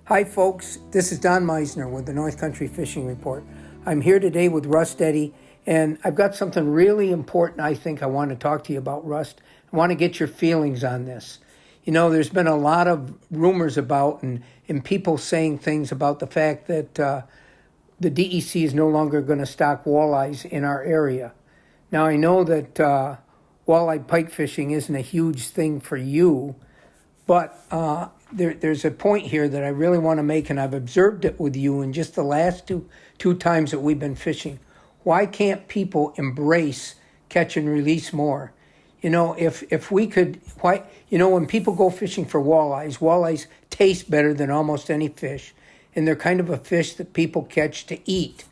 Hi folks, this is Don Meissner with the North Country Fishing Report. I'm here today with Rust Eddy, and I've got something really important I think I want to talk to you about, Rust. I want to get your feelings on this. You know, there's been a lot of rumors about and people saying things about the fact that the DEC is no longer going to stock walleyes in our area. Now, I know that walleye pike fishing isn't a huge thing for you, but there's a point here that I really want to make, and I've observed it with you in just the last two times that we've been fishing. Why can't people embrace catch and release more? You know, if we could, when people go fishing for walleyes taste better than almost any fish, and they're kind of a fish that people catch to eat.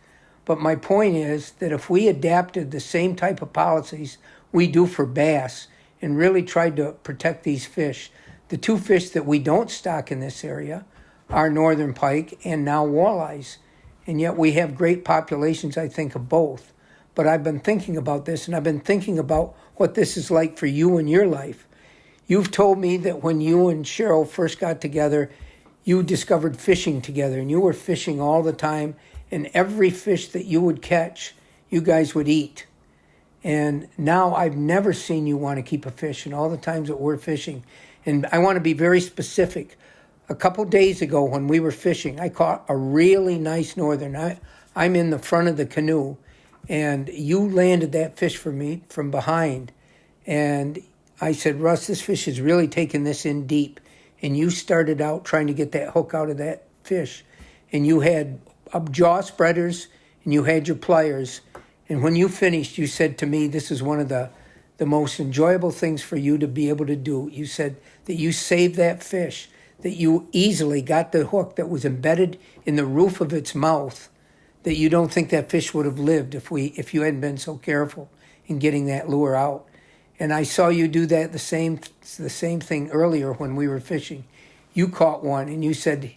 But my point is that if we adapted the same type of policies we do for bass and really tried to protect these fish, the two fish that we don't stock in this area are northern pike and now walleyes. And yet we have great populations, I think, of both. But I've been thinking about this, and I've been thinking about what this is like for you in your life. You've told me that when you and Cheryl first got together, you discovered fishing together, and you were fishing all the time, and every fish that you would catch, you guys would eat. And now I've never seen you want to keep a fish in all the times that we're fishing. And I want to be very specific. A couple days ago when we were fishing, I caught a really nice northern. I'm in the front of the canoe, and you landed that fish for me from behind. And I said, Russ, this fish is really taking this in deep. And you started out trying to get that hook out of that fish. And you had jaw spreaders, and you had your pliers. And when you finished, you said to me, this is one of the most enjoyable things for you to be able to do. You said that you saved that fish, that you easily got the hook that was embedded in the roof of its mouth, that you don't think that fish would have lived if you hadn't been so careful in getting that lure out. And I saw you do that the same thing earlier when we were fishing. You caught one and you said,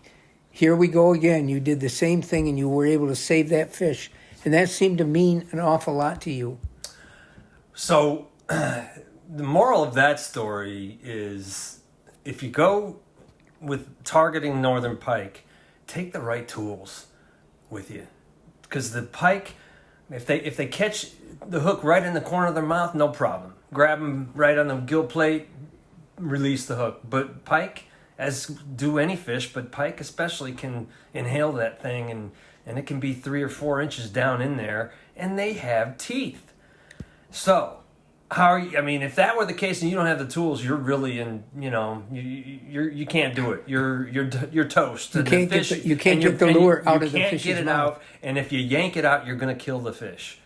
here we go again. You did the same thing and you were able to save that fish. And that seemed to mean an awful lot to you. So the moral of that story is if you go with targeting northern pike, take the right tools with you. Because the pike, if they catch the hook right in the corner of their mouth, no problem. Grab them right on the gill plate, release the hook. But pike, as do any fish, but pike especially can inhale that thing, and it can be 3 or 4 inches down in there, and they have teeth. So, if that were the case and you don't have the tools, you're really in, you can't do it. You're toast. You can't get the lure out of the fish's mouth. You can't get it out, and if you yank it out, you're going to kill the fish.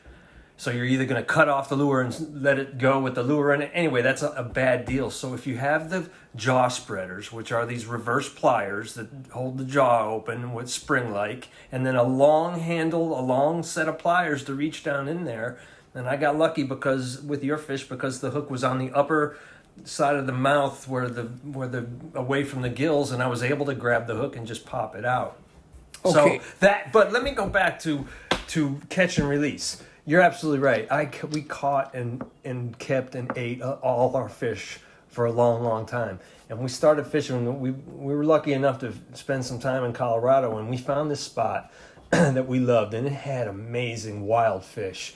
So you're either going to cut off the lure and let it go with the lure in it. Anyway, that's a bad deal. So if you have the jaw spreaders, which are these reverse pliers that hold the jaw open with spring-like, and then a long handle, a long set of pliers to reach down in there. And I got lucky with your fish because the hook was on the upper side of the mouth where the away from the gills, and I was able to grab the hook and just pop it out. Okay. But let me go back to catch and release. You're absolutely right. We caught and kept and ate all our fish for a long, long time. And we started fishing. We were lucky enough to spend some time in Colorado, and we found this spot that we loved, and it had amazing wild fish.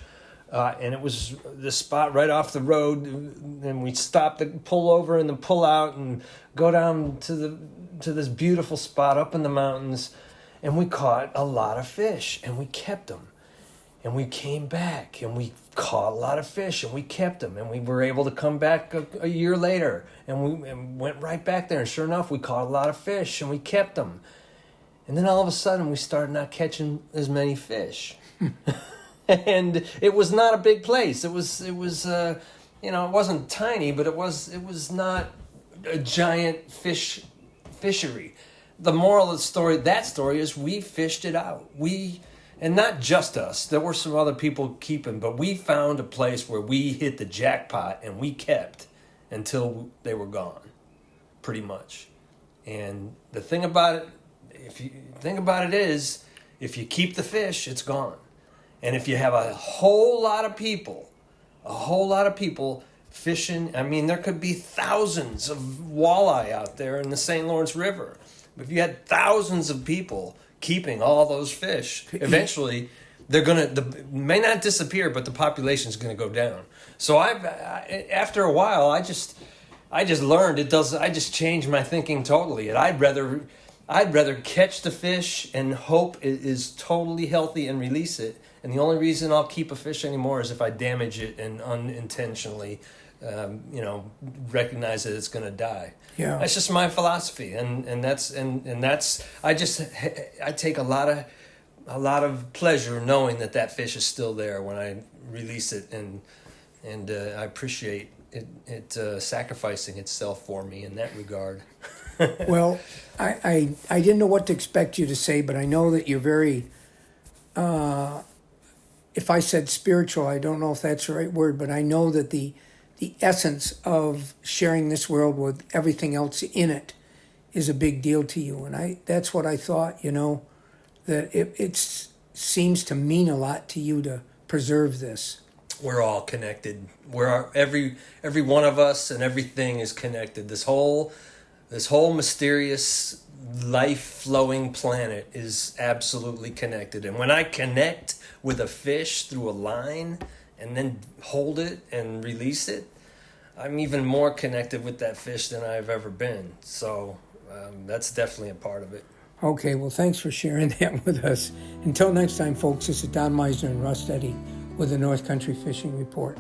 And it was this spot right off the road, and we stopped to pull over and then pull out and go down to this beautiful spot up in the mountains, and we caught a lot of fish, and we kept them. And we came back, and we caught a lot of fish, and we kept them, and we were able to come back a year later, and we went right back there, and sure enough, we caught a lot of fish, and we kept them. And then all of a sudden, we started not catching as many fish. And it was not a big place. It was it wasn't tiny, but it was not a giant fishery. The moral of that story is we fished it out. And not just us. There were some other people keeping, but we found a place where we hit the jackpot and we kept until they were gone, pretty much. And the thing about it is, if you keep the fish, it's gone. And if you have a whole lot of people fishing, there could be thousands of walleye out there in the St. Lawrence River. If you had thousands of people keeping all those fish, eventually they may not disappear, but the population is going to go down. So after a while, I just learned it does. I just changed my thinking totally, and I'd rather catch the fish and hope it is totally healthy and release it. And the only reason I'll keep a fish anymore is if I damage it and unintentionally, recognize that it's going to die. Yeah, that's just my philosophy, and that's I take a lot of pleasure knowing that fish is still there when I release it, and I appreciate it sacrificing itself for me in that regard. Well, I didn't know what to expect you to say, but I know that you're very, if I said spiritual, I don't know if that's the right word, but I know that the essence of sharing this world with everything else in it is a big deal to you. And that's what I thought, that it seems to mean a lot to you to preserve this. We're all connected. Every one of us and everything is connected. This whole mysterious life-flowing planet is absolutely connected. And when I connect with a fish through a line and then hold it and release it, I'm even more connected with that fish than I've ever been. So that's definitely a part of it. Okay, well, thanks for sharing that with us. Until next time, folks, this is Don Meissner and Russ Eddy with the North Country Fishing Report.